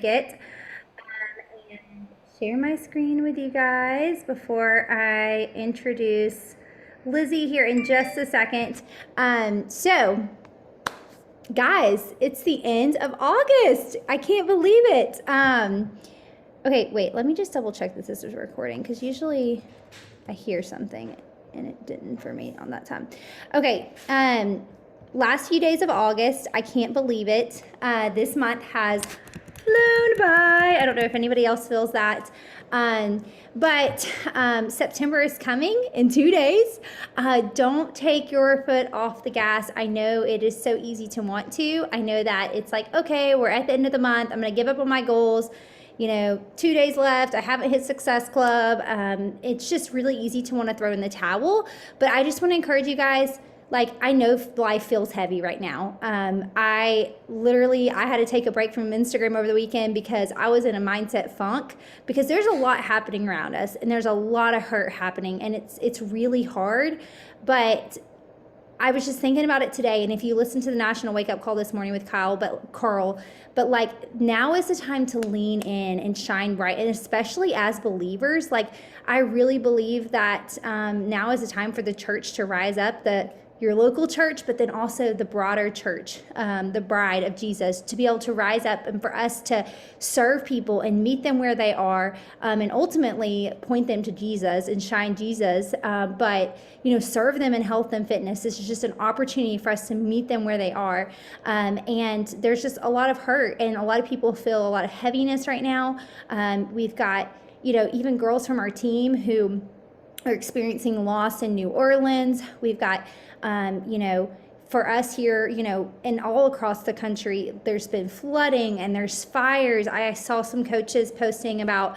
it and share my screen with you guys before I introduce Lizzy here in just a second. Guys, it's the end of August. I can't believe it. Okay, wait, let me just double check that this is recording because usually I hear something and it didn't for me on that time. Okay, last few days of August, I can't believe it. This month has flown by. I don't know if anybody else feels that. But September is coming in 2 days. Don't take your foot off the gas. I know it is so easy to want to. I know that it's like, okay, we're at the end of the month. I'm going to give up on my goals. 2 days left. I haven't hit Success Club. It's just really easy to want to throw in the towel. But I just want to encourage you guys. I know life feels heavy right now. I had to take a break from Instagram over the weekend because I was in a mindset funk because there's a lot happening around us and there's a lot of hurt happening and it's really hard. But I was just thinking about it today, and if you listen to the National Wake Up Call this morning with Carl, now is the time to lean in and shine bright, and especially as believers, I really believe that now is the time for the church to rise up, your local church, but then also the broader church, the bride of Jesus, to be able to rise up and for us to serve people and meet them where they are, and ultimately point them to Jesus and shine Jesus, but serve them in health and fitness. This is just an opportunity for us to meet them where they are, and there's just a lot of hurt, and a lot of people feel a lot of heaviness right now. We've got even girls from our team who are experiencing loss in New Orleans. We've got, for us here, and all across the country, there's been flooding and there's fires. I saw some coaches posting about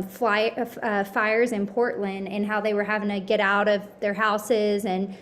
fires in Portland and how they were having to get out of their houses and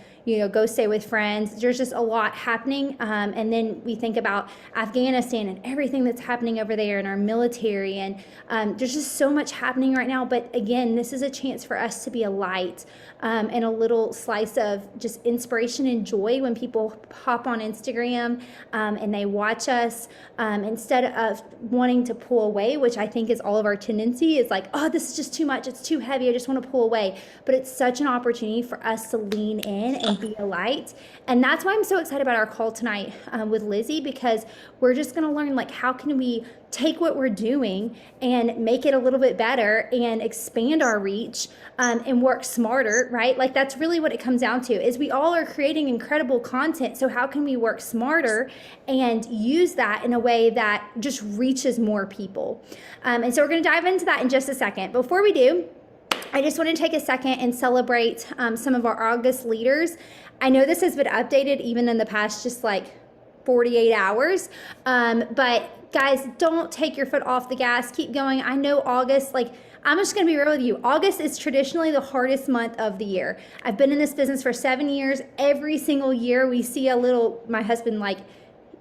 go stay with friends. There's just a lot happening. And then we think about Afghanistan and everything that's happening over there in our military. And there's just so much happening right now. But again, this is a chance for us to be a light and a little slice of just inspiration and joy when people hop on Instagram and they watch us, instead of wanting to pull away, which I think is all of our tendency, is like, oh, this is just too much. It's too heavy. I just want to pull away. But it's such an opportunity for us to lean in and be a light. And that's why I'm so excited about our call tonight with Lizzy, because we're just going to learn how can we take what we're doing and make it a little bit better and expand our reach, and work smarter, right? That's really what it comes down to, is we all are creating incredible content. So how can we work smarter and use that in a way that just reaches more people? And so we're going to dive into that in just a second. Before we do, I just want to take a second and celebrate some of our August leaders. I know this has been updated even in the past just 48 hours, but guys, don't take your foot off the gas. Keep going. I know August, I'm just going to be real with you. August is traditionally the hardest month of the year. I've been in this business for 7 years. Every single year we see my husband,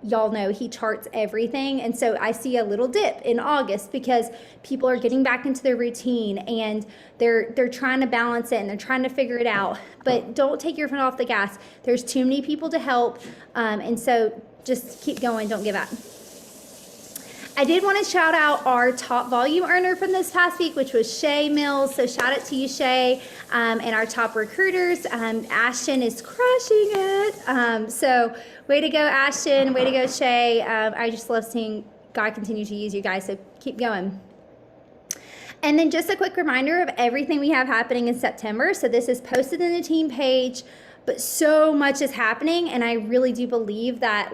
y'all know, he charts everything. And so I see a little dip in August because people are getting back into their routine and they're trying to balance it and they're trying to figure it out. But don't take your foot off the gas. There's too many people to help. And so just keep going. Don't give up. I did want to shout out our top volume earner from this past week, which was Shay Mills. So shout out to you, Shay, and our top recruiters. Ashton is crushing it. So way to go, Ashton. Way to go, Shay. I just love seeing God continue to use you guys. So keep going. And then just a quick reminder of everything we have happening in September. So this is posted in the team page, but so much is happening. And I really do believe that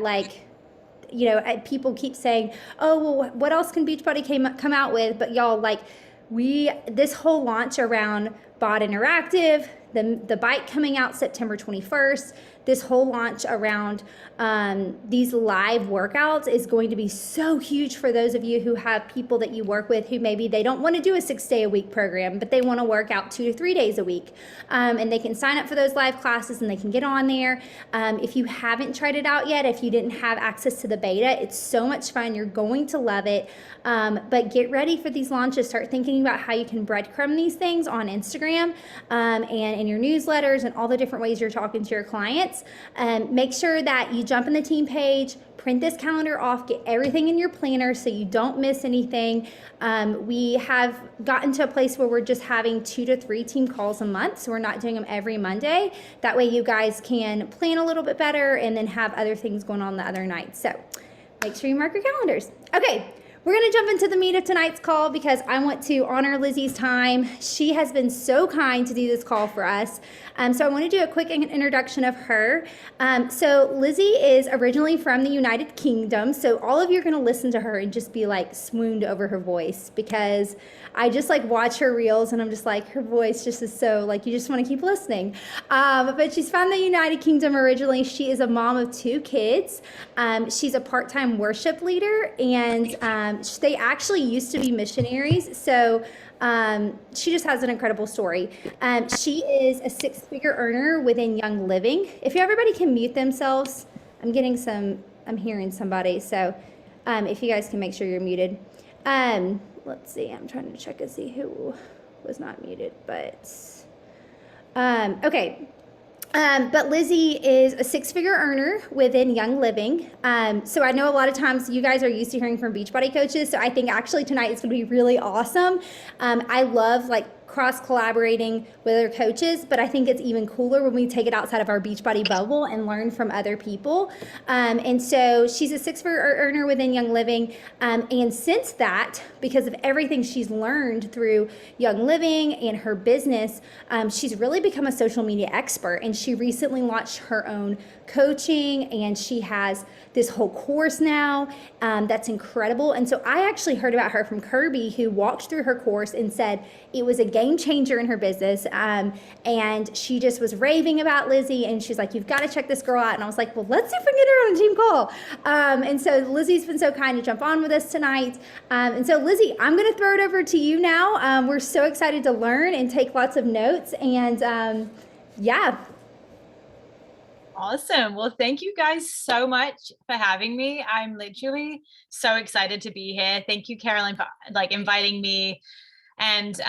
people keep saying, oh, well, what else can Beachbody come out with? But y'all, this whole launch around Bod Interactive, the bike coming out September 21st, this whole launch around these live workouts is going to be so huge for those of you who have people that you work with who maybe they don't want to do a 6-day-a-week program, but they want to work out 2 to 3 days a week. And they can sign up for those live classes and they can get on there. If you haven't tried it out yet, if you didn't have access to the beta, it's so much fun. You're going to love it. But get ready for these launches. Start thinking about how you can breadcrumb these things on Instagram and in your newsletters and all the different ways you're talking to your clients. minutes. Make sure that you jump in the team page, print this calendar off, get everything in your planner so you don't miss anything. We have gotten to a place where we're just having 2 to 3 team calls a month, so we're not doing them every Monday. That way you guys can plan a little bit better and then have other things going on the other night. So make sure you mark your calendars. Okay, we're going to jump into the meat of tonight's call because I want to honor Lizzy's time. She has been so kind to do this call for us. So I want to do a quick introduction of her. So Lizzy is originally from the United Kingdom. So all of you are going to listen to her and just be like swooned over her voice, because I just like watch her reels and I'm just like, her voice just is so like, you just want to keep listening. But she's from the United Kingdom originally. She is a mom of 2 kids. She's a part-time worship leader, and they actually used to be missionaries. So she just has an incredible story. She is a 6-figure earner within Young Living. If everybody can mute themselves, I'm hearing somebody. So if you guys can make sure you're muted. Let's see, I'm trying to check and see who was not muted, but okay. But Lizzy is a 6-figure earner within Young Living. So I know a lot of times you guys are used to hearing from Beachbody coaches. So I think actually tonight is going to be really awesome. I love like cross collaborating with other coaches, but I think it's even cooler when we take it outside of our Beachbody bubble and learn from other people. And so she's a 6-figure earner within Young Living. And since that, because of everything she's learned through Young Living and her business, she's really become a social media expert. And she recently launched her own coaching, and she has this whole course now that's incredible. And so I actually heard about her from Kirby, who walked through her course and said it was a game changer in her business. And she just was raving about Lizzy, and she's like, you've got to check this girl out. And I was like, well, let's see if we can get her on a team call. And so Lizzy's been so kind to jump on with us tonight. And so Lizzy, I'm going to throw it over to you now. We're so excited to learn and take lots of notes. And yeah. Awesome. Well, thank you guys so much for having me. I'm literally so excited to be here. Thank you, Caroline, for like inviting me. And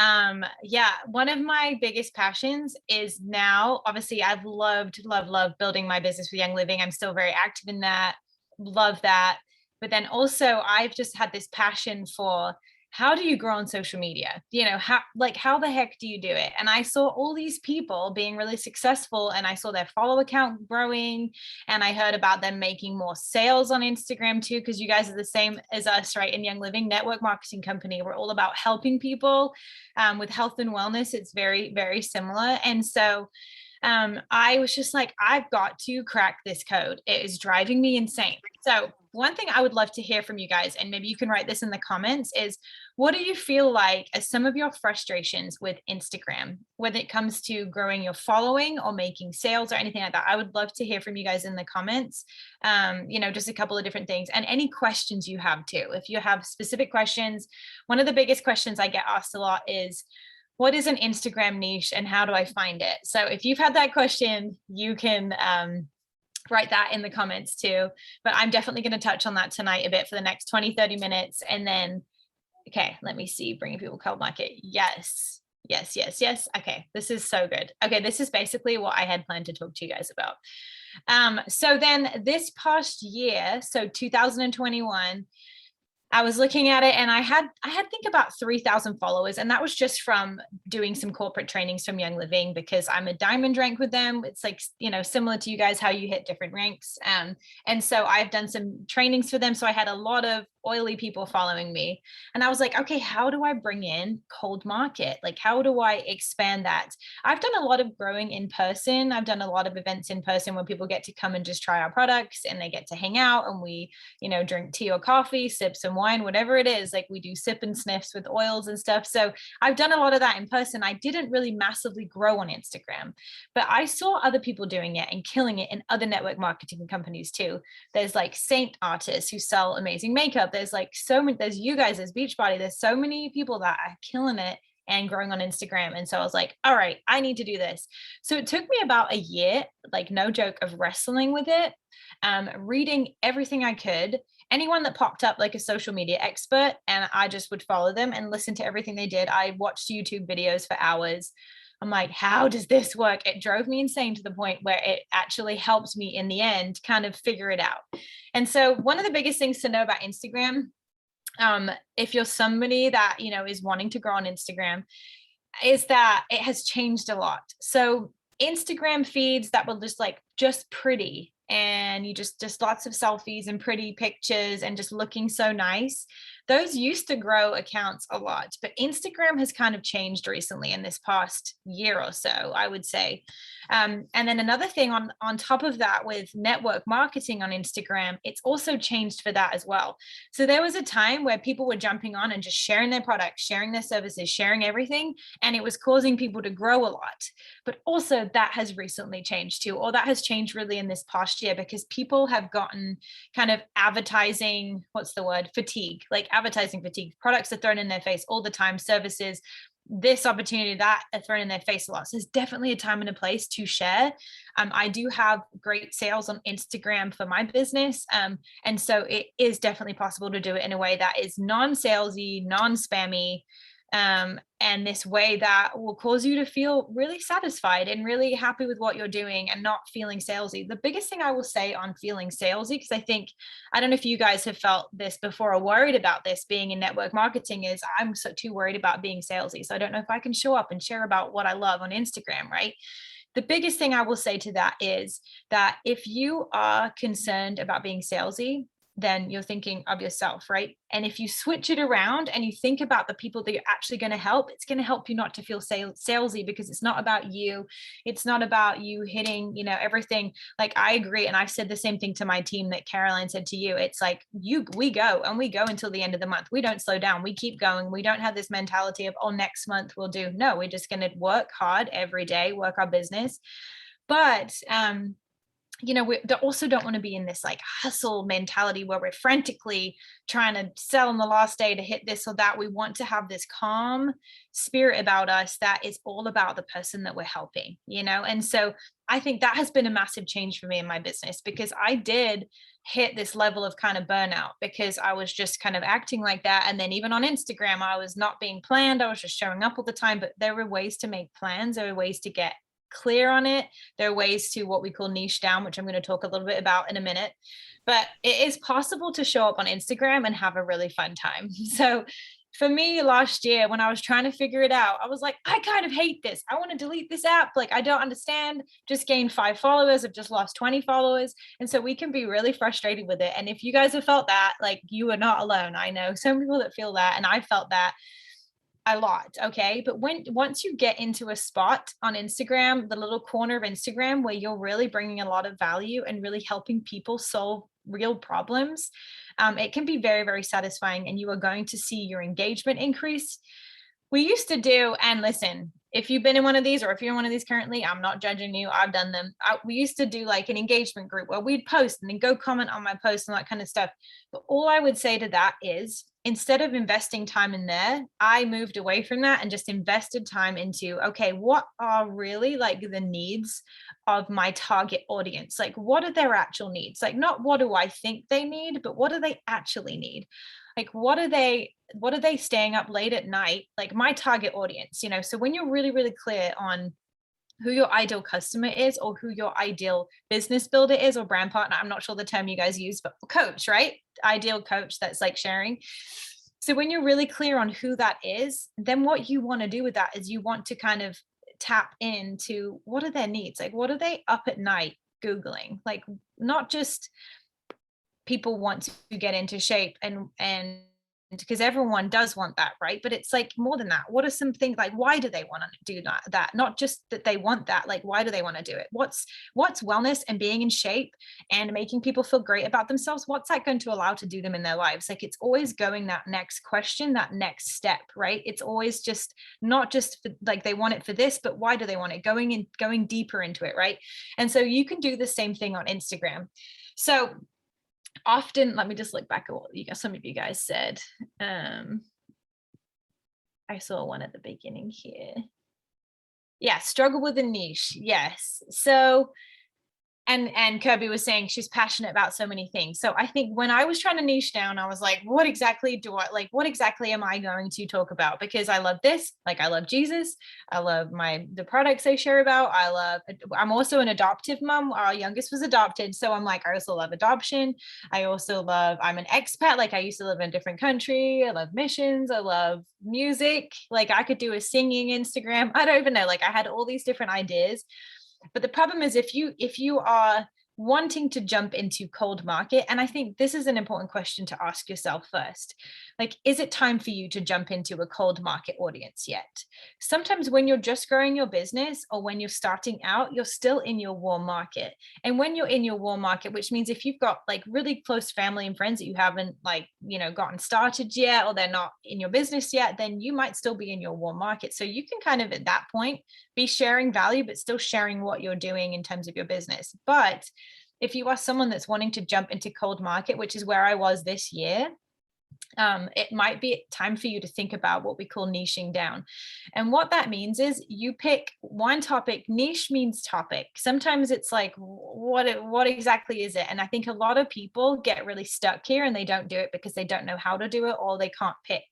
yeah, one of my biggest passions is now, obviously I've loved building my business with Young Living. I'm still very active in that, love that. But then also I've just had this passion for, how do you grow on social media? You know, how the heck do you do it? And I saw all these people being really successful, and I saw their follow account growing, and I heard about them making more sales on Instagram too, because you guys are the same as us, right? In Young Living Network Marketing Company, we're all about helping people with health and wellness. It's very, very similar. And so I was just like, I've got to crack this code. It is driving me insane. So one thing I would love to hear from you guys, and maybe you can write this in the comments, is what do you feel like are some of your frustrations with Instagram when it comes to growing your following or making sales or anything like that? I would love to hear from you guys in the comments. You know, just a couple of different things, and any questions you have too. If you have specific questions, one of the biggest questions I get asked a lot is, what is an Instagram niche and how do I find it? So if you've had that question, you can write that in the comments too. But I'm definitely going to touch on that tonight a bit for the next 20, 30 minutes. And then, okay, let me see, bringing people cold market. Yes. Okay, this is so good. Okay, this is basically what I had planned to talk to you guys about. So then this past year, so 2021, I was looking at it, and I had think about 3,000 followers, and that was just from doing some corporate trainings from Young Living, because I'm a diamond rank with them. It's like, you know, similar to you guys, how you hit different ranks. And so I've done some trainings for them. So I had a lot of oily people following me, and I was like, okay, how do I bring in cold market? Like, how do I expand that? I've done a lot of growing in person. I've done a lot of events in person where people get to come and just try our products, and they get to hang out, and we, you know, drink tea or coffee, sip some wine, whatever it is. Like, we do sip and sniffs with oils and stuff. So I've done a lot of that in person. I didn't really massively grow on Instagram, but I saw other people doing it and killing it in other network marketing companies too. There's like Saint artists who sell amazing makeup. There's like so many, there's you guys, there's Beachbody, there's so many people that are killing it and growing on Instagram. And so I was like, all right, I need to do this. So it took me about a year, like no joke, of wrestling with it, reading everything I could, anyone that popped up like a social media expert, and I just would follow them and listen to everything they did. I watched YouTube videos for hours. I'm like, how does this work? It drove me insane to the point where it actually helped me in the end kind of figure it out. And so one of the biggest things to know about Instagram, if you're somebody that, you know, is wanting to grow on Instagram, is that it has changed a lot. So Instagram feeds that were just pretty, and you just lots of selfies and pretty pictures and just looking so nice, those used to grow accounts a lot. But Instagram has kind of changed recently in this past year or so, I would say. And then another thing on top of that, with network marketing on Instagram, it's also changed for that as well. So there was a time where people were jumping on and just sharing their products, sharing their services, sharing everything, and it was causing people to grow a lot. But also that has recently changed too, or that has changed really in this past year, because people have gotten kind of advertising, what's the word, fatigue, like advertising fatigue. Products are thrown in their face all the time, services, this opportunity, that, are thrown in their face a lot. So there's definitely a time and a place to share. I do have great sales on Instagram for my business. And so it is definitely possible to do it in a way that is non-salesy, non-spammy, and this way that will cause you to feel really satisfied and really happy with what you're doing and not feeling salesy. The biggest thing I will say on feeling salesy, because I don't know if you guys have felt this before or worried about this being in network marketing, is I'm so too worried about being salesy. So I don't know if I can show up and share about what I love on Instagram, right? The biggest thing I will say to that is that if you are concerned about being salesy, then you're thinking of yourself, right? And if you switch it around and you think about the people that you're actually going to help, it's going to help you not to feel salesy, because it's not about you. It's not about you hitting, you know, everything. Like, I agree. And I've said the same thing to my team that Caroline said to you. It's like, we go until the end of the month. We don't slow down. We keep going. We don't have this mentality of, oh, next month we'll do. No, we're just going to work hard every day, work our business. But, you know, we also don't want to be in this like hustle mentality where we're frantically trying to sell on the last day to hit this or that. We want to have this calm spirit about us that is all about the person that we're helping, you know? And so I think that has been a massive change for me in my business, because I did hit this level of kind of burnout because I was just kind of acting like that. And then even on Instagram, I was not being planned. I was just showing up all the time. But there were ways to make plans. There were ways to get clear on it. There are ways to what we call niche down, which I'm going to talk a little bit about in a minute. But it is possible to show up on Instagram and have a really fun time. So for me last year, when I was trying to figure it out, I was like, I kind of hate this. I want to delete this app. Like, I don't understand. Just gained 5 followers. I've just lost 20 followers. And so we can be really frustrated with it. And if you guys have felt that, like, you are not alone. I know some people that feel that, and I felt that a lot. Okay. But once you get into a spot on Instagram, the little corner of Instagram where you're really bringing a lot of value and really helping people solve real problems, it can be very, very satisfying, and you are going to see your engagement increase. We used to do, and listen, if you've been in one of these, or if you're in one of these currently, I'm not judging you. I've done them. We used to do like an engagement group where we'd post and then go comment on my post and that kind of stuff. But all I would say to that is, instead of investing time in there, I moved away from that and just invested time into, okay, what are really like the needs of my target audience? Like, what are their actual needs? Like, not what do I think they need, but what do they actually need? Like, what are they staying up late at night? Like, my target audience, you know? So when you're really, really clear on who your ideal customer is, or who your ideal business builder is, or brand partner, I'm not sure the term you guys use, but coach, right? Ideal coach, that's like sharing. So when you're really clear on who that is, then what you want to do with that is you want to kind of tap into, what are their needs? Like, what are they up at night Googling? Like, not just people want to get into shape and because everyone does want that, right? But it's like more than that. What are some things, like, why do they want to do that? Not just that they want that, like, why do they want to do it? What's wellness and being in shape and making people feel great about themselves, what's that going to allow to do them in their lives? Like, it's always going that next question, that next step, right? It's always just not just for, like, they want it for this, but why do they want it? Going deeper into it, right? And so you can do the same thing on Instagram. So often, let me just look back at what some of you guys said. I saw one at the beginning here. Yeah, struggle with a niche. Yes. So And Kirby was saying she's passionate about so many things. So I think when I was trying to niche down, I was like, what exactly am I going to talk about? Because I love this, like I love Jesus, I love the products I share about. I'm also an adoptive mom. Our youngest was adopted. So I'm like, I also love adoption. I'm an expat. Like I used to live in a different country. I love missions. I love music. Like I could do a singing Instagram. I don't even know. Like I had all these different ideas. But the problem is if you are wanting to jump into cold market, and I think this is an important question to ask yourself first, like, is it time for you to jump into a cold market audience yet? Sometimes when you're just growing your business or when you're starting out, you're still in your warm market. And when you're in your warm market, which means if you've got like really close family and friends that you haven't like, gotten started yet, or they're not in your business yet, then you might still be in your warm market. So you can kind of at that point be sharing value, but still sharing what you're doing in terms of your business. But if you are someone that's wanting to jump into cold market, which is where I was this year, it might be time for you to think about what we call niching down. And what that means is you pick one topic. Niche means topic. Sometimes it's like, what exactly is it? And I think a lot of people get really stuck here and they don't do it because they don't know how to do it or they can't pick,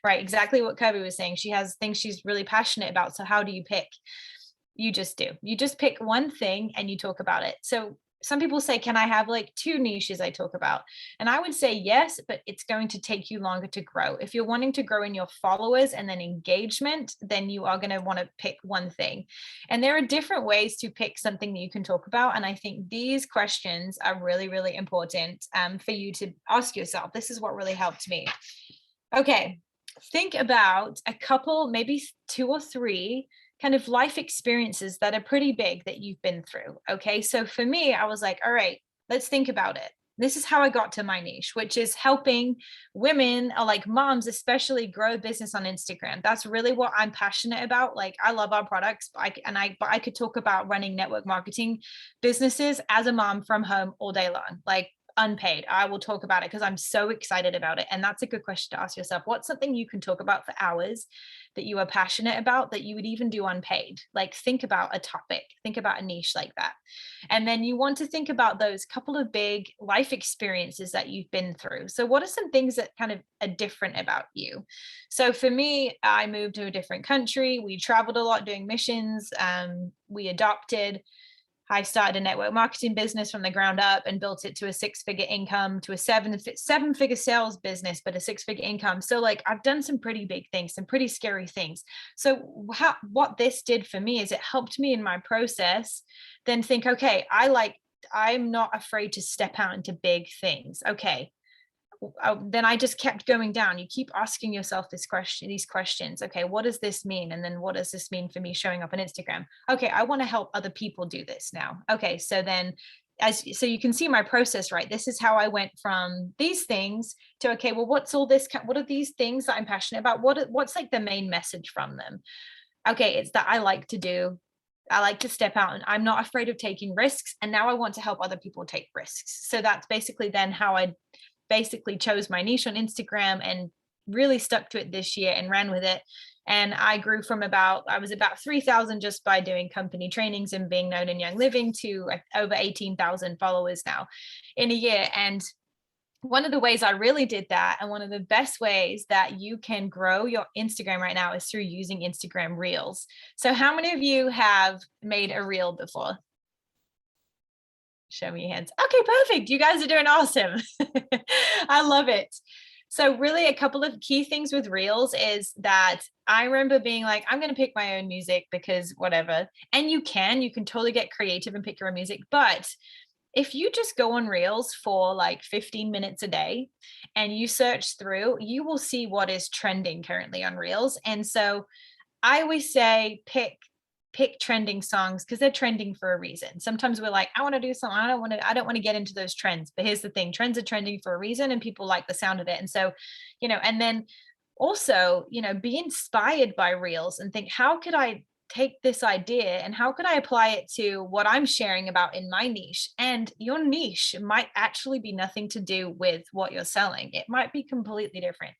right? Exactly what Kirby was saying. She has things she's really passionate about. So how do you pick? You just do. You just pick one thing and you talk about it. So some people say, can I have like 2 niches I talk about? And I would say yes, but it's going to take you longer to grow. If you're wanting to grow in your followers and then engagement, then you are going to want to pick one thing. And there are different ways to pick something that you can talk about. And I think these questions are really, really important for you to ask yourself. This is what really helped me. Okay, think about a couple, maybe 2 or 3 kind of life experiences that are pretty big that you've been through. Okay. So for me, I was like, all right, let's think about it. This is how I got to my niche, which is helping women or like moms, especially grow a business on Instagram. That's really what I'm passionate about. Like I love our products, but I could talk about running network marketing businesses as a mom from home all day long. Like unpaid. I will talk about it because I'm so excited about it. And that's a good question to ask yourself. What's something you can talk about for hours that you are passionate about that you would even do unpaid? Like think about a topic, think about a niche like that. And then you want to think about those couple of big life experiences that you've been through. So what are some things that kind of are different about you? So for me, I moved to a different country. We traveled a lot doing missions. We adopted. I started a network marketing business from the ground up and built it to a 6-figure income, to a seven-figure sales business, but a 6-figure income. So like I've done some pretty big things, some pretty scary things. So what this did for me is it helped me in my process then think, okay, I'm not afraid to step out into big things. Okay, then I just kept going down. You keep asking yourself these questions. Okay, what does this mean? And then what does this mean for me showing up on Instagram? Okay, I want to help other people do this now. Okay, so then so you can see my process, right? This is how I went from these things to, okay, well, what are these things that I'm passionate about? What's like the main message from them? Okay, it's that I like to step out and I'm not afraid of taking risks. And now I want to help other people take risks. So that's basically then how I basically chose my niche on Instagram and really stuck to it this year and ran with it. And I grew from I was about 3,000 just by doing company trainings and being known in Young Living to over 18,000 followers now in a year. And one of the ways I really did that, and one of the best ways that you can grow your Instagram right now, is through using Instagram Reels. So how many of you have made a reel before? Show me your hands. Okay, perfect. You guys are doing awesome. I love it. So really a couple of key things with Reels is that I remember being like, I'm going to pick my own music because whatever. And you can totally get creative and pick your own music. But if you just go on Reels for like 15 minutes a day and you search through, you will see what is trending currently on Reels. And so I always say pick trending songs because they're trending for a reason. Sometimes we're like, I want to do something. I don't want to get into those trends. But here's the thing, trends are trending for a reason and people like the sound of it. And so, and then also, be inspired by Reels and think, how could I take this idea and how could I apply it to what I'm sharing about in my niche? And your niche might actually be nothing to do with what you're selling. It might be completely different.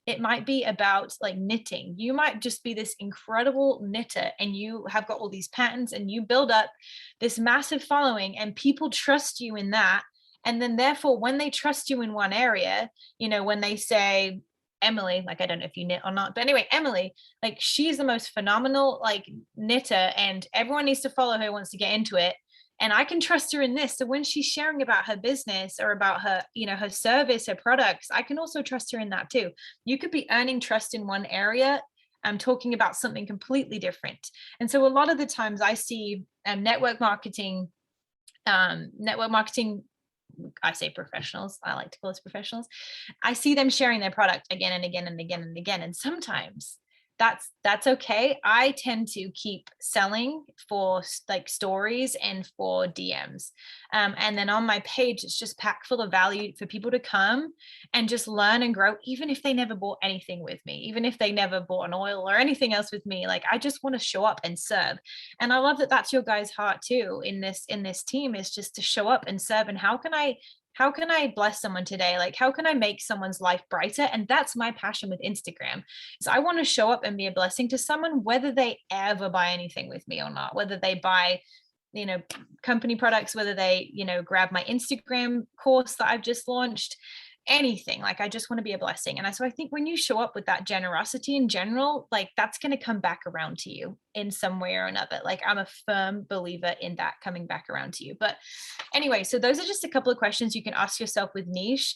It might be about like knitting. You might just be this incredible knitter and you have got all these patterns and you build up this massive following and people trust you in that. And then therefore, when they trust you in one area, when they say, Emily, like, I don't know if you knit or not, but anyway, Emily, like, she's the most phenomenal like knitter and everyone needs to follow her who wants to get into it. And I can trust her in this. So when she's sharing about her business or about her, her service, her products, I can also trust her in that too. You could be earning trust in one area. I'm talking about something completely different. And so a lot of the times I see network marketing, I say professionals, I like to call us professionals. I see them sharing their product again and again and again and again. And sometimes that's okay. I tend to keep selling for like stories and for DMs. And then on my page, it's just packed full of value for people to come and just learn and grow, even if they never bought anything with me, even if they never bought an oil or anything else with me. Like, I just want to show up and serve. And I love that that's your guys' heart too in this team, is just to show up and serve. And how can I bless someone today? Like, how can I make someone's life brighter? And that's my passion with Instagram. So I want to show up and be a blessing to someone, whether they ever buy anything with me or not, whether they buy, company products, whether they, grab my Instagram course that I've just launched, anything. Like, I just want to be a blessing. And so I think when you show up with that generosity in general, like, that's going to come back around to you in some way or another. Like, I'm a firm believer in that coming back around to you. But anyway, so those are just a couple of questions you can ask yourself with niche.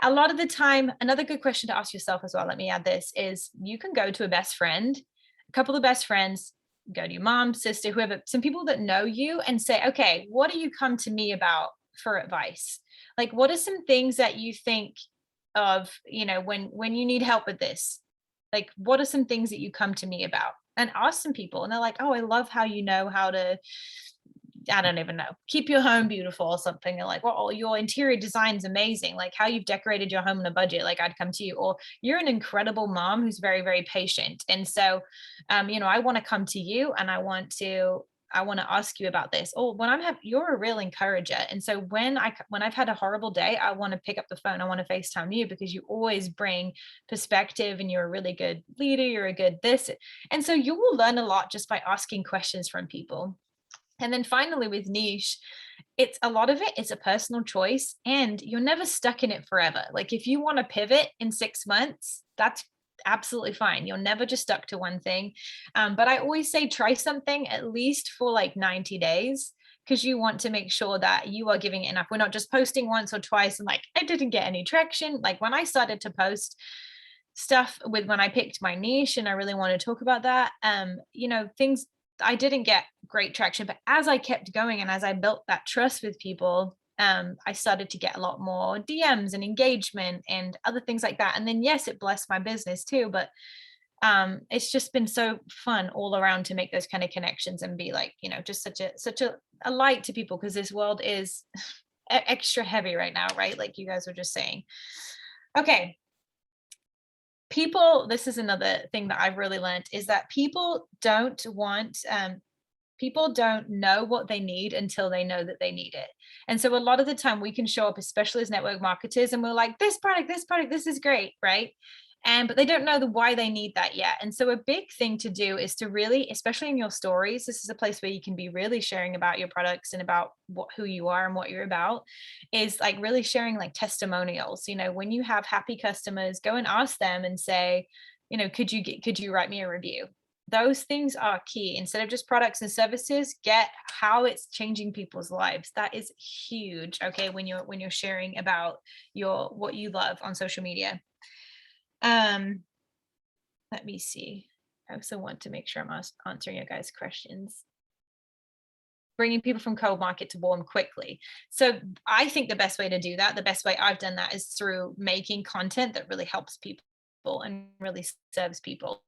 A lot of the time, another good question to ask yourself as well, let me add this, is you can go to a best friend, a couple of best friends, go to your mom, sister, whoever, some people that know you, and say, okay, what do you come to me about for advice? Like, what are some things that you think of, when you need help with this? Like, what are some things that you come to me about? And ask some people, and they're like, oh, I love how you know how to, I don't even know, keep your home beautiful or something. They're like, well, your interior design's amazing. Like, how you've decorated your home on a budget. Like, I'd come to you. Or you're an incredible mom who's very, very patient. And so, I want to come to you and I want to ask you about this. Oh, you're a real encourager. And so when I've had a horrible day, I want to pick up the phone. I want to FaceTime you because you always bring perspective and you're a really good leader. You're a good this. And so you will learn a lot just by asking questions from people. And then finally with niche, it's a lot of it is a personal choice and you're never stuck in it forever. Like, if you want to pivot in 6 months, that's absolutely fine. You're never just stuck to one thing. But I always say try something at least for like 90 days because you want to make sure that you are giving it enough. We're not just posting once or twice and like, I didn't get any traction. Like, when I started to post stuff when I picked my niche and I really want to talk about that, things, I didn't get great traction, but as I kept going and as I built that trust with people, I started to get a lot more DMs and engagement and other things like that. And then, yes, it blessed my business too, but it's just been so fun all around to make those kind of connections and be like, just such a light to people, because this world is extra heavy right now, right? Like you guys were just saying. Okay. This is another thing that I've really learned, is that people don't know what they need until they know that they need it. And so a lot of the time we can show up, especially as network marketers, and we're like, this product, this is great, right? But they don't know why they need that yet. And so a big thing to do is to really, especially in your stories, this is a place where you can be really sharing about your products and about who you are and what you're about, is like really sharing like testimonials. When you have happy customers, go and ask them and say, could you write me a review? Those things are key. Instead of just products and services, get how it's changing people's lives. That is huge. Okay. When you're sharing about what you love on social media. Let me see. I also want to make sure I'm answering your guys' questions. Bringing people from cold market to warm quickly. So I think the best way to do that, the best way I've done that, is through making content that really helps people and really serves people.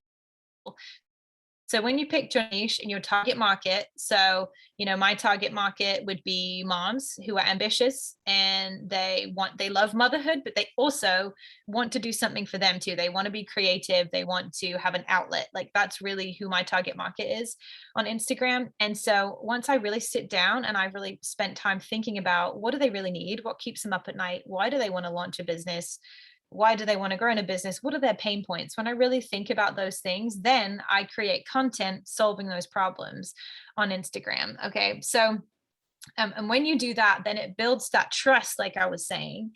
So when you pick your niche and your target market, so, my target market would be moms who are ambitious and they love motherhood, but they also want to do something for them too. They want to be creative. They want to have an outlet. Like, that's really who my target market is on Instagram. And so once I really sit down and I've really spent time thinking about what do they really need? What keeps them up at night? Why do they want to launch a business? Why do they want to grow in a business? What are their pain points? When I really think about those things, then I create content solving those problems on Instagram. Okay. So, and when you do that, then it builds that trust, like I was saying.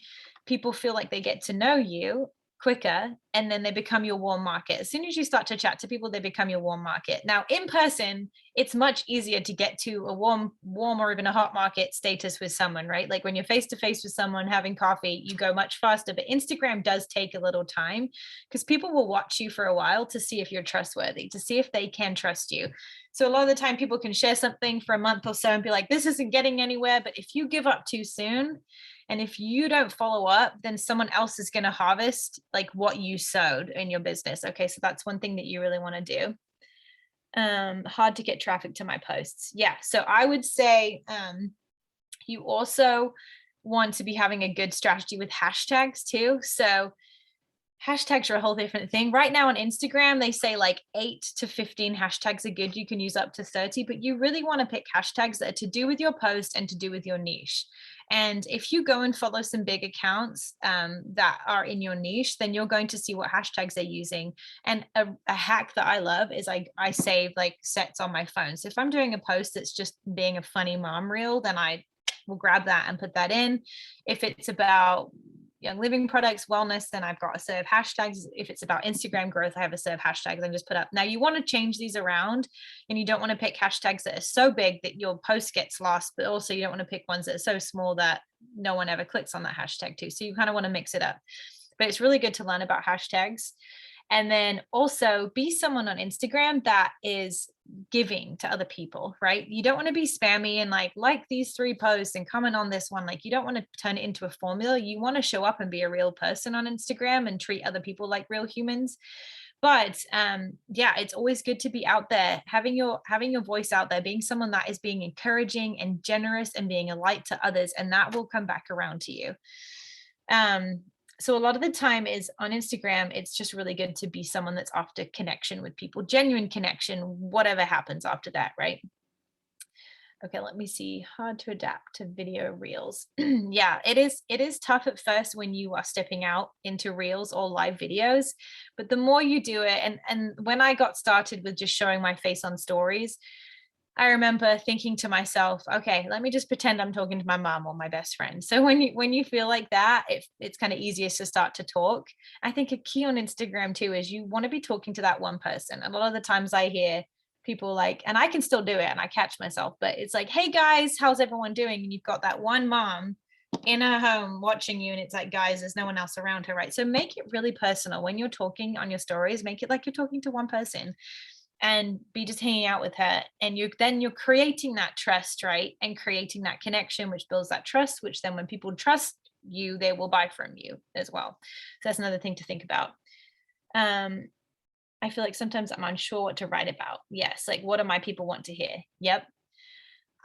People feel like they get to know you quicker, and then they become your warm market. As soon as you start to chat to people, they become your warm market. Now, in person, it's much easier to get to a warm or even a hot market status with someone, right? Like when you're face to face with someone having coffee, you go much faster. But Instagram does take a little time because people will watch you for a while to see if you're trustworthy, to see if they can trust you. So a lot of the time people can share something for a month or so and be like, this isn't getting anywhere. But if you give up too soon, and if you don't follow up, then someone else is going to harvest like what you sowed in your business. Okay. So that's one thing that you really want to do. Hard to get traffic to my posts. Yeah. So I would say you also want to be having a good strategy with hashtags too. So hashtags are a whole different thing. Right now on Instagram, they say like 8 to 15 hashtags are good. You can use up to 30, but you really want to pick hashtags that are to do with your post and to do with your niche. And if you go and follow some big accounts that are in your niche, then you're going to see what hashtags they're using. And a hack that I love is I save like sets on my phone. So if I'm doing a post that's just being a funny mom reel, then I will grab that and put that in. If it's about young living products, wellness, then I've got a set of hashtags. If it's about Instagram growth, I have a set of hashtags I just put up. Now you want to change these around, and you don't want to pick hashtags that are so big that your post gets lost, but also you don't want to pick ones that are so small that no one ever clicks on that hashtag too. So you kind of want to mix it up, but it's really good to learn about hashtags. And then also be someone on Instagram that is giving to other people, right? You don't want to be spammy and like these 3 posts and comment on this one. Like you don't want to turn it into a formula. You want to show up and be a real person on Instagram and treat other people like real humans. But yeah, it's always good to be out there, having your voice out there, being someone that is being encouraging and generous and being a light to others, and that will come back around to you. So a lot of the time is on Instagram, it's just really good to be someone that's after connection with people, genuine connection, whatever happens after that, right? Okay, let me see. Hard to adapt to video reels. Yeah, it is tough at first when you are stepping out into reels or live videos, but the more you do it, and when I got started with just showing my face on stories, I remember thinking to myself, okay, let me just pretend I'm talking to my mom or my best friend. So when you feel like that, it's kind of easiest to start to talk. I think a key on Instagram too is you want to be talking to that one person. A lot of the times I hear people like, and I can still do it and I catch myself, but it's like, hey guys, how's everyone doing? And you've got that one mom in her home watching you, and it's like, guys, there's no one else around her, right? So make it really personal when you're talking on your stories. Make it like you're talking to one person and be just hanging out with her, and you're creating that trust, right? And creating that connection, which builds that trust, which then when people trust you, they will buy from you as well. So that's another thing to think about. I feel like sometimes I'm unsure what to write about. Yes, like what do my people want to hear? Yep.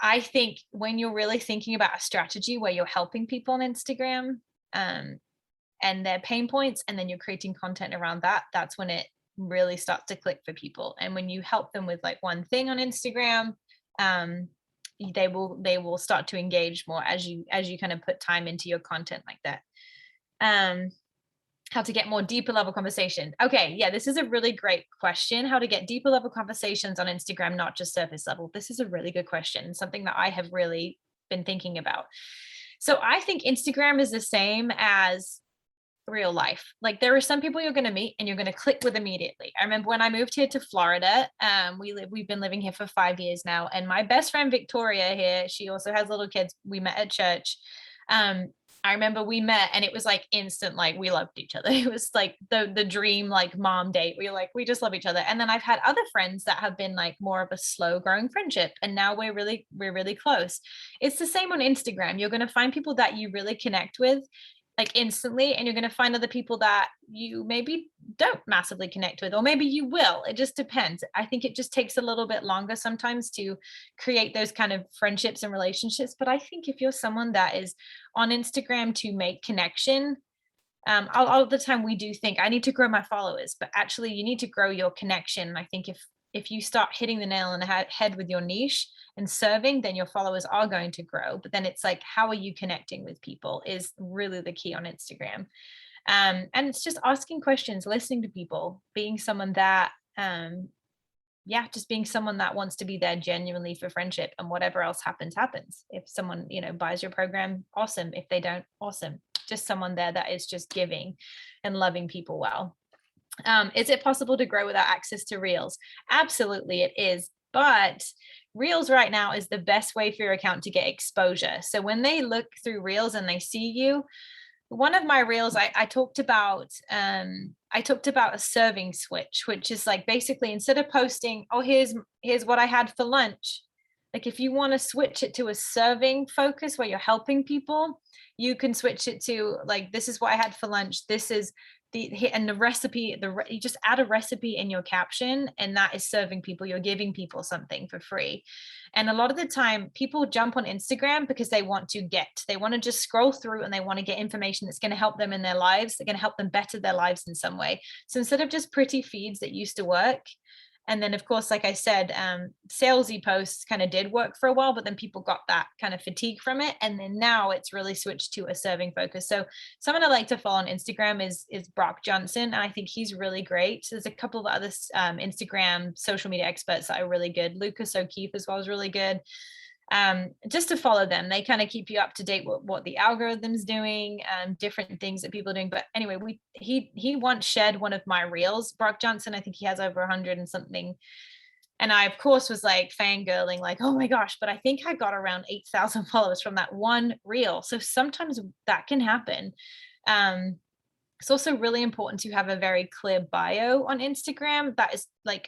I think when you're really thinking about a strategy where you're helping people on Instagram, um, and their pain points, and then you're creating content around that, that's when it really starts to click for people. And when you help them with like one thing on Instagram, um, they will start to engage more as you kind of put time into your content like that. How to get more deeper level conversation. Okay, yeah, this is a really great question. How to get deeper level conversations on Instagram, not just surface level. This is a really good question, something that I have really been thinking about. So I think Instagram is the same as real life. Like there are some people you're going to meet and you're going to click with immediately. I remember when I moved here to Florida, we've been living here for 5 years now, and my best friend Victoria here, she also has little kids. We met at church. I remember we met and it was like instant, like we loved each other. It was like the dream like mom date. We just love each other. And then I've had other friends that have been like more of a slow growing friendship, and now we're really close. It's the same on Instagram. You're going to find people that you really connect with like instantly, and you're going to find other people that you maybe don't massively connect with, or maybe you will. It just depends. I think it just takes a little bit longer sometimes to create those kind of friendships and relationships. But I think if you're someone that is on Instagram to make connection, all the time we do think I need to grow my followers, but actually you need to grow your connection. I think if you start hitting the nail on the head with your niche and serving, then your followers are going to grow. But then it's like, how are you connecting with people is really the key on Instagram. And it's just asking questions, listening to people, being someone that yeah, just being someone that wants to be there genuinely for friendship, and whatever else happens. If someone, buys your program, awesome. If they don't, awesome. Just someone there that is just giving and loving people well. Is it possible to grow without access to Reels? Absolutely, it is. But Reels right now is the best way for your account to get exposure. So when they look through Reels and they see you, one of my reels, I talked about a serving switch, which is like basically instead of posting, oh, here's what I had for lunch, like if you want to switch it to a serving focus where you're helping people, you can switch it to like, this is what I had for lunch, this is and the recipe, you just add a recipe in your caption, and that is serving people. You're giving people something for free. And a lot of the time people jump on Instagram because they want to just scroll through, and they want to get information that's going to help them in their lives. They're going to help them better their lives in some way. So instead of just pretty feeds that used to work, and then, of course, like I said, salesy posts kind of did work for a while, but then people got that kind of fatigue from it. And then now it's really switched to a serving focus. So someone I like to follow on Instagram is Brock Johnson. And I think he's really great. There's a couple of other Instagram social media experts that are really good. Lucas O'Keefe as well is really good. Just to follow them. They kind of keep you up to date with what the algorithm's doing, different things that people are doing. But anyway, he once shared one of my reels. Brock Johnson, I think he has over 100 and something. And I, of course, was like fangirling, like, oh my gosh, but I think I got around 8,000 followers from that one reel. So sometimes that can happen. It's also really important to have a very clear bio on Instagram. That is like,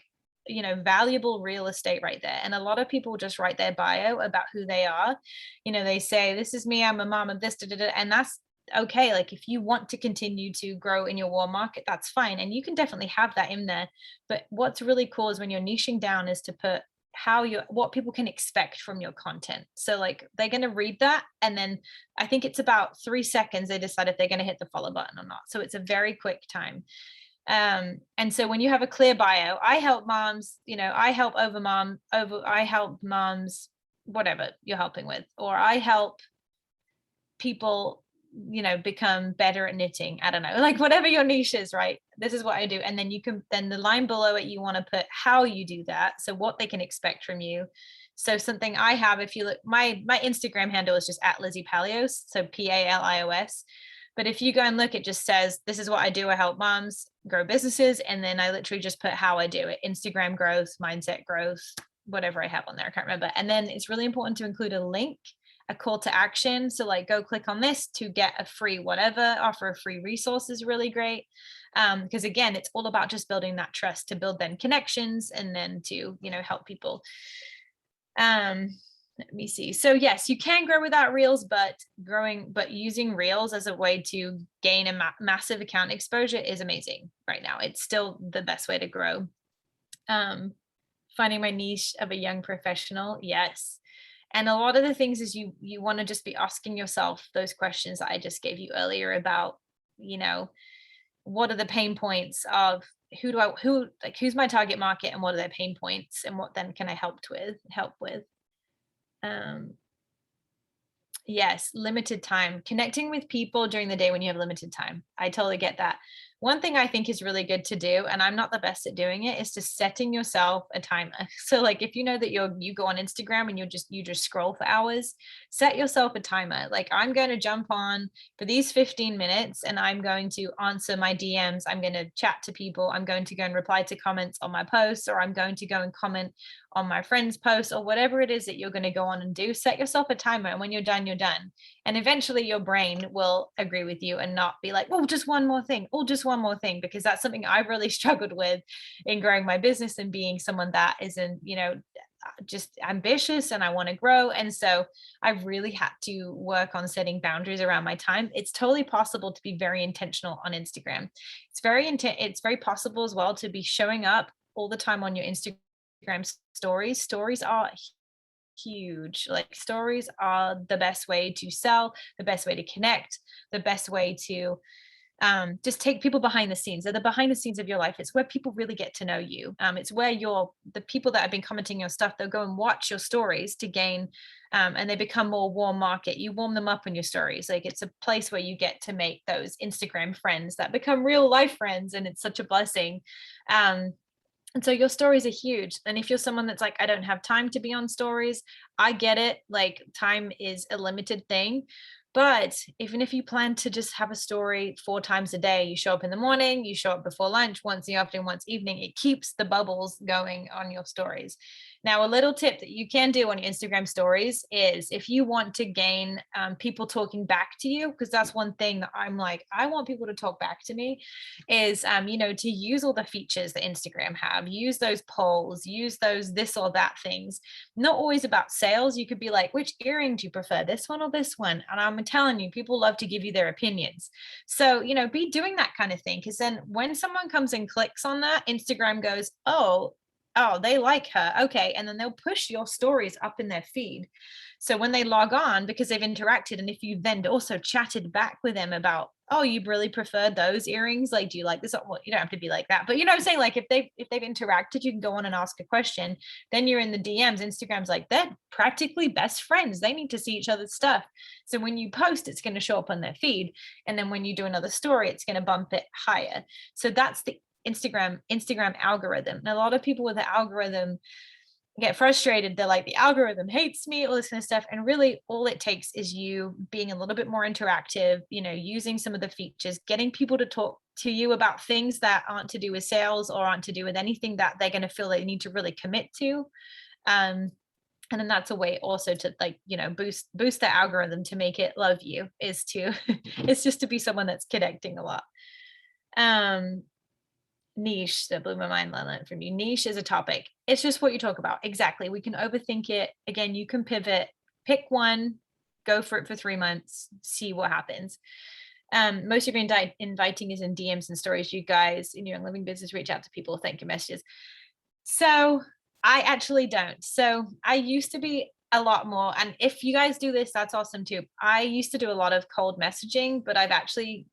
valuable real estate right there. And a lot of people just write their bio about who they are. They say, this is me, I'm a mom of this, da, da, da, and that's okay. Like if you want to continue to grow in your warm market, that's fine. And you can definitely have that in there. But what's really cool is when you're niching down is to put what people can expect from your content. So like they're going to read that, and then I think it's about 3 seconds they decide if they're going to hit the follow button or not. So it's a very quick time. And so when you have a clear bio, I help moms, I help moms, whatever you're helping with, or I help people, become better at knitting. I don't know, like whatever your niche is, right? This is what I do. And then then the line below it, you want to put how you do that. So what they can expect from you. So something I have, if you look, my Instagram handle is just at Lizzy Pallios. So Palios. But if you go and look, it just says, this is what I do. I help moms grow businesses. And then I literally just put how I do it. Instagram growth, mindset growth, whatever I have on there. I can't remember. And then it's really important to include a link, a call to action. So like, go click on this to get a free whatever, offer a free resource is really great. Because again, it's all about just building that trust to build then connections, and then to, help people. Let me see. So yes, you can grow without reels, but using reels as a way to gain a massive account exposure is amazing right now. It's still the best way to grow. Finding my niche of a young professional. Yes. And a lot of the things is you want to just be asking yourself those questions that I just gave you earlier about, what are the pain points of who's my target market, and what are their pain points, and what then can I help with. Yes, limited time. Connecting with people during the day when you have limited time. I totally get that. One thing I think is really good to do, and I'm not the best at doing it, is to setting yourself a timer. So like if you know that you go on Instagram and you just scroll for hours, set yourself a timer. Like I'm going to jump on for these 15 minutes and I'm going to answer my DMs. I'm going to chat to people. I'm going to go and reply to comments on my posts, or I'm going to go and comment on my friend's posts, or whatever it is that you're going to go on and do. Set yourself a timer, and when you're done, you're done. And eventually your brain will agree with you and not be like, oh, just one more thing, because that's something I've really struggled with in growing my business and being someone that isn't, just ambitious and I want to grow. And so I've really had to work on setting boundaries around my time. It's totally possible to be very intentional on Instagram. It's very possible as well to be showing up all the time on your Instagram stories. Stories are huge. Like stories are the best way to sell, the best way to connect, the best way to just take people behind the scenes. They're the behind the scenes of your life. It's where people really get to know you. It's where the people that have been commenting your stuff, they'll go and watch your stories to gain, and they become more warm market. You warm them up in your stories. Like, it's a place where you get to make those Instagram friends that become real life friends. And it's such a blessing. And so your stories are huge. And if you're someone that's like, I don't have time to be on stories, I get it. Like, time is a limited thing. But even if you plan to just have a story 4 times a day, you show up in the morning, you show up before lunch, once in the afternoon, once evening, it keeps the bubbles going on your stories. Now, a little tip that you can do on your Instagram stories is, if you want to gain people talking back to you, because that's one thing that I'm like, I want people to talk back to me, is, to use all the features that Instagram have, use those polls, use those this or that things. Not always about sales. You could be like, which earring do you prefer, this one or this one? And I'm telling you, people love to give you their opinions. So, be doing that kind of thing. Because then when someone comes and clicks on that, Instagram goes, oh, they like her. Okay. And then they'll push your stories up in their feed. So when they log on, because they've interacted, and if you then also chatted back with them about, oh, you really prefer those earrings, like, do you like this? Well, you don't have to be like that, but I'm saying, like, if they've interacted, you can go on and ask a question. Then you're in the DMs. Instagram's like, they're practically best friends. They need to see each other's stuff. So when you post, it's going to show up on their feed. And then when you do another story, it's going to bump it higher. So that's the Instagram algorithm. And a lot of people with the algorithm get frustrated. They're like, the algorithm hates me, all this kind of stuff. And really, all it takes is you being a little bit more interactive, using some of the features, getting people to talk to you about things that aren't to do with sales or aren't to do with anything that they're going to feel they need to really commit to. And then that's a way also to, like, boost the algorithm to make it love you, is to it's just to be someone that's connecting a lot. Niche, that blew my mind, learning from you. Niche is a topic. It's just what you talk about. Exactly. We can overthink it. Again, you can pivot, pick one, go for it for 3 months, see what happens. Most of your inviting is in DMs and stories. You guys in your living business reach out to people, thank you messages. So I actually don't. So I used to be a lot more. And if you guys do this, that's awesome too. I used to do a lot of cold messaging, but I've actually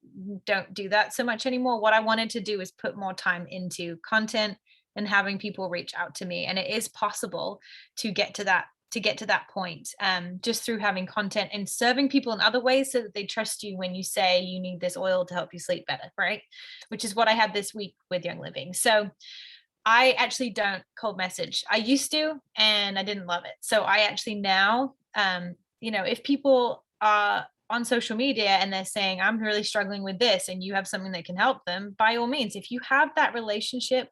don't do that so much anymore. What I wanted to do is put more time into content and having people reach out to me. And it is possible to get to that point, just through having content and serving people in other ways so that they trust you when you say you need this oil to help you sleep better, right? Which is what I had this week with Young Living. So I actually don't cold message. I used to, and I didn't love it. So I actually now, if people are on social media and they're saying, I'm really struggling with this, and you have something that can help them, by all means, if you have that relationship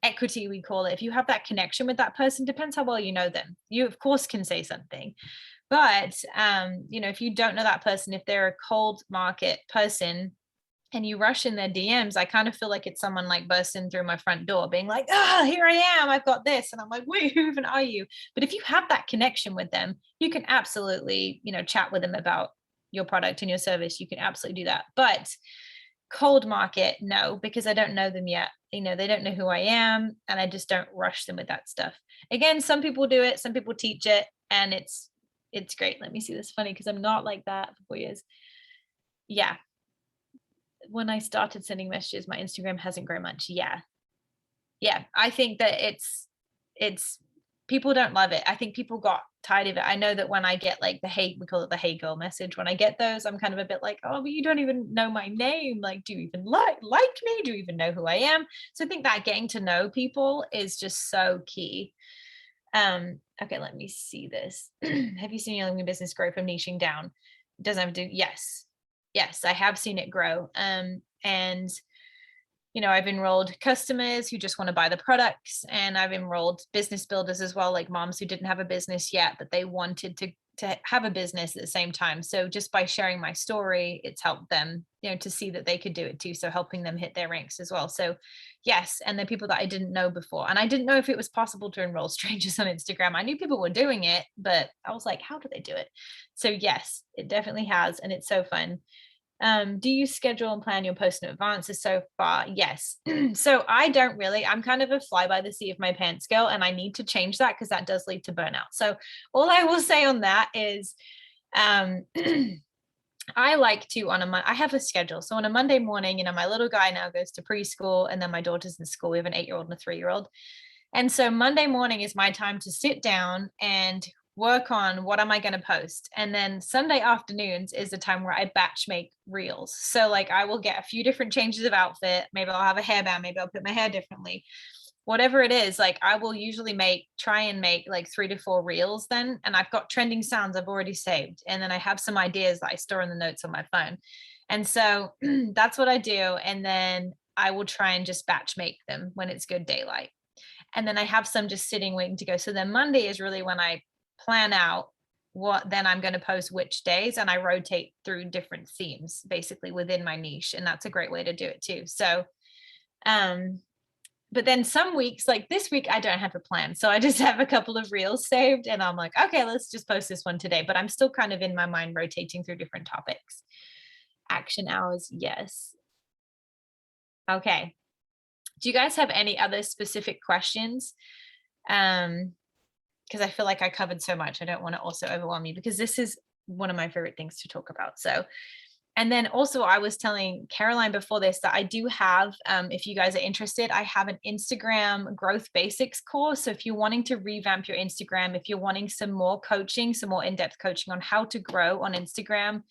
equity, we call it, if you have that connection with that person, depends how well you know them, you of course can say something. But, if you don't know that person, if they're a cold market person, and you rush in their DMs, I kind of feel like it's someone like bursting through my front door being like, here I am, I've got this. And I'm like, wait, who even are you? But if you have that connection with them, you can absolutely, chat with them about your product and your service. You can absolutely do that. But cold market, no, because I don't know them yet. They don't know who I am, and I just don't rush them with that stuff. Again, some people do it, some people teach it, and it's great. Let me see this. Funny because I'm not like that for 4 years. Yeah, when I started sending messages, my Instagram hasn't grown much. Yeah. I think that it's people don't love it. I think people got tired of it. I know that when I get like we call it the hey girl message, when I get those, I'm kind of a bit like, oh, but you don't even know my name. Like, do you even like me? Do you even know who I am? So I think that getting to know people is just so key. Okay, let me see this. Have you seen your living business grow from niching down? It doesn't have to do, yes, I have seen it grow. And I've enrolled customers who just want to buy the products, and I've enrolled business builders as well, like moms who didn't have a business yet, but they wanted to have a business at the same time. So just by sharing my story, it's helped them, to see that they could do it too. So helping them hit their ranks as well. So yes. And the people that I didn't know before, and I didn't know if it was possible to enroll strangers on Instagram. I knew people were doing it, but I was like, how do they do it? So yes, it definitely has. And it's so fun. Do you schedule and plan your post in advance? So far, yes. So I don't really, I'm kind of a fly by the seat of my pants girl, and I need to change that because that does lead to burnout. So all I will say on that is, I like to I have a schedule. So on a Monday morning, my little guy now goes to preschool, and then my daughter's in school. We have an 8-year-old and a 3-year-old. And so Monday morning is my time to sit down and work on what am I going to post. And then Sunday afternoons is the time where I batch make reels. So like I will get a few different changes of outfit. Maybe I'll have a hairband. Maybe I'll put my hair differently. Whatever it is, like I will usually try and make like 3 to 4 reels then. And I've got trending sounds I've already saved. And then I have some ideas that I store in the notes on my phone. And so that's what I do. And then I will try and just batch make them when it's good daylight. And then I have some just sitting waiting to go. So then Monday is really when I plan out what then I'm going to post which days, and I rotate through different themes basically within my niche. And that's a great way to do it too. So but then some weeks, like this week, I don't have a plan. So I just have a couple of reels saved and I'm like, okay, let's just post this one today. But I'm still kind of in my mind rotating through different topics. Action hours, yes. Okay. Do you guys have any other specific questions? Because I feel like I covered so much. I don't want to also overwhelm you, because this is one of my favorite things to talk about. So, and then also I was telling Caroline before this that I do have, if you guys are interested, I have an Instagram growth basics course. So if you're wanting to revamp your Instagram, if you're wanting some more coaching, some more in-depth coaching on how to grow on Instagram,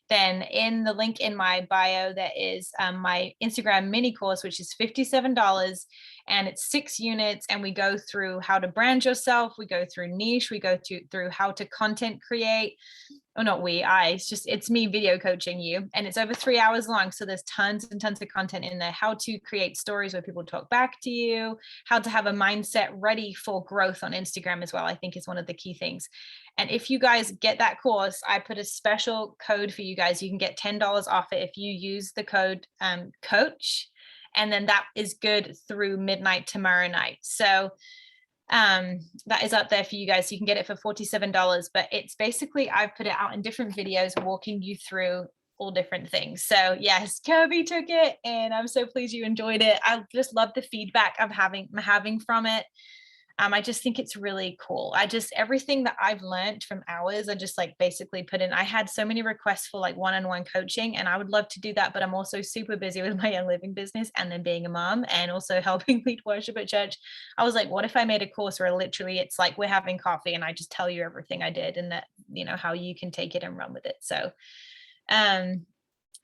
then in the link in my bio, there is my Instagram mini course, which is $57. And it's 6 units. And we go through how to brand yourself. We go through niche. We go through how to content create. Oh, not we, it's me video coaching you. And it's over 3 hours long. So there's tons and tons of content in there, how to create stories where people talk back to you, how to have a mindset ready for growth on Instagram as well, I think is one of the key things. And if you guys get that course, I put a special code for you guys. You can get $10 off it if you use the code coach. And then that is good through midnight tomorrow night. So that is up there for you guys. You can get it for $47, but it's basically, I've put it out in different videos walking you through all different things. So yes, Kirby took it and I'm so pleased you enjoyed it. I just love the feedback I'm having from it. I just think it's really cool. Everything that I've learned from ours, I just like basically put in. I had so many requests for like one-on-one coaching, and I would love to do that, but I'm also super busy with my Young Living business and then being a mom and also helping lead worship at church. I was like, what if I made a course where literally it's like we're having coffee and I just tell you everything I did, and that, how you can take it and run with it. So,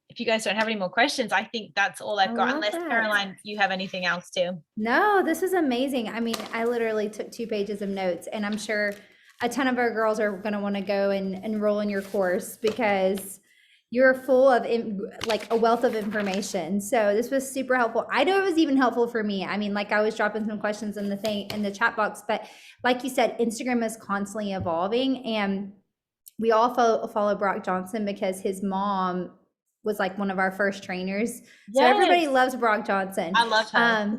if you guys don't have any more questions, I think that's all I've got. Unless Caroline, you have anything else too. No, this is amazing. I mean, I literally took 2 pages of notes, and I'm sure a ton of our girls are going to want to go and enroll in your course, because you're full of like a wealth of information. So this was super helpful. I know it was even helpful for me. I mean, like I was dropping some questions in the chat box, but like you said, Instagram is constantly evolving, and we all follow Brock Johnson because his mom was like one of our first trainers. Yes. So everybody loves Brock Johnson. I love her.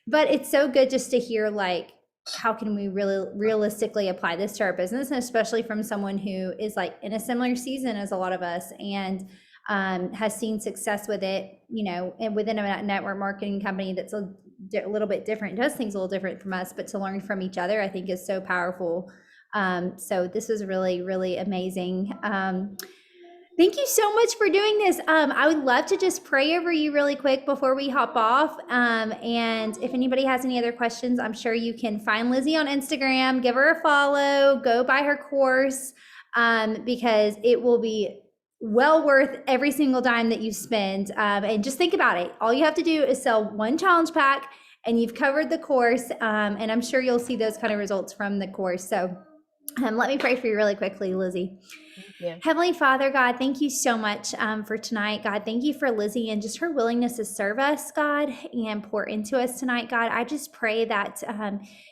But it's so good just to hear like, how can we really realistically apply this to our business, and especially from someone who is like in a similar season as a lot of us, and has seen success with it, and within a network marketing company that's a little bit different, does things a little different from us, but to learn from each other, I think is so powerful. So this is really, really amazing. Thank you so much for doing this. I would love to just pray over you really quick before we hop off. And if anybody has any other questions, I'm sure you can find Lizzy on Instagram, give her a follow, go buy her course, because it will be well worth every single dime that you spend. And just think about it. All you have to do is sell 1 challenge pack and you've covered the course. And I'm sure you'll see those kind of results from the course. So let me pray for you really quickly, Lizzy. Yeah. Heavenly Father, God, thank you so much for tonight. God, thank you for Lizzy and just her willingness to serve us, God, and pour into us tonight. God, I just pray that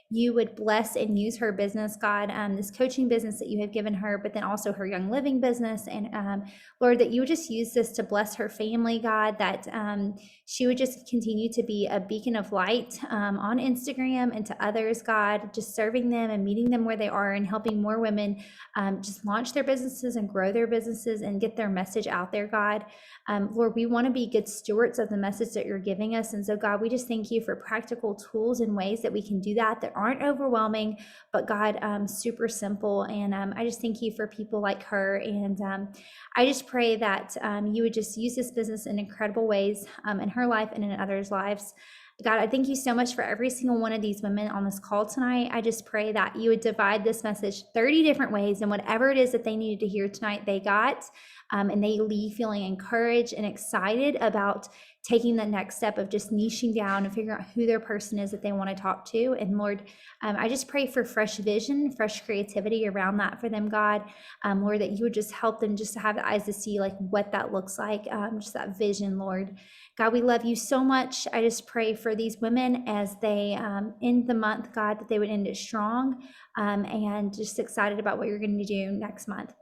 you would bless and use her business, God, this coaching business that you have given her, but then also her Young Living business. And Lord, that you would just use this to bless her family, God, that she would just continue to be a beacon of light on Instagram and to others, God, just serving them and meeting them where they are and helping more women just launch their business businesses and grow their businesses and get their message out there, God. Lord, we want to be good stewards of the message that you're giving us. And so, God, we just thank you for practical tools and ways that we can do that aren't overwhelming, but God, super simple. And I just thank you for people like her. And I just pray that you would just use this business in incredible ways in her life and in others' lives. God, I thank you so much for every single one of these women on this call tonight. I just pray that you would divide this message 30 different ways, and whatever it is that they needed to hear tonight, they got, and they leave feeling encouraged and excited about taking the next step of just niching down and figuring out who their person is that they want to talk to. And Lord, I just pray for fresh vision, fresh creativity around that for them, God. Lord, that you would just help them just to have the eyes to see like what that looks like, just that vision, Lord. God, we love you so much. I just pray for these women as they end the month, God, that they would end it strong, and just excited about what you're going to do next month.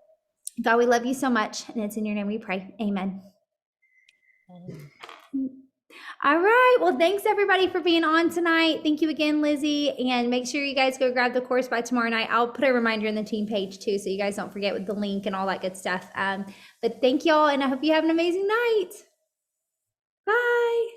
God, we love you so much, and it's in your name we pray. Amen. All right. Well, thanks everybody for being on tonight. Thank you again, Lizzy. And make sure you guys go grab the course by tomorrow night. I'll put a reminder in the team page too, so you guys don't forget with the link and all that good stuff. But thank y'all, and I hope you have an amazing night. Bye.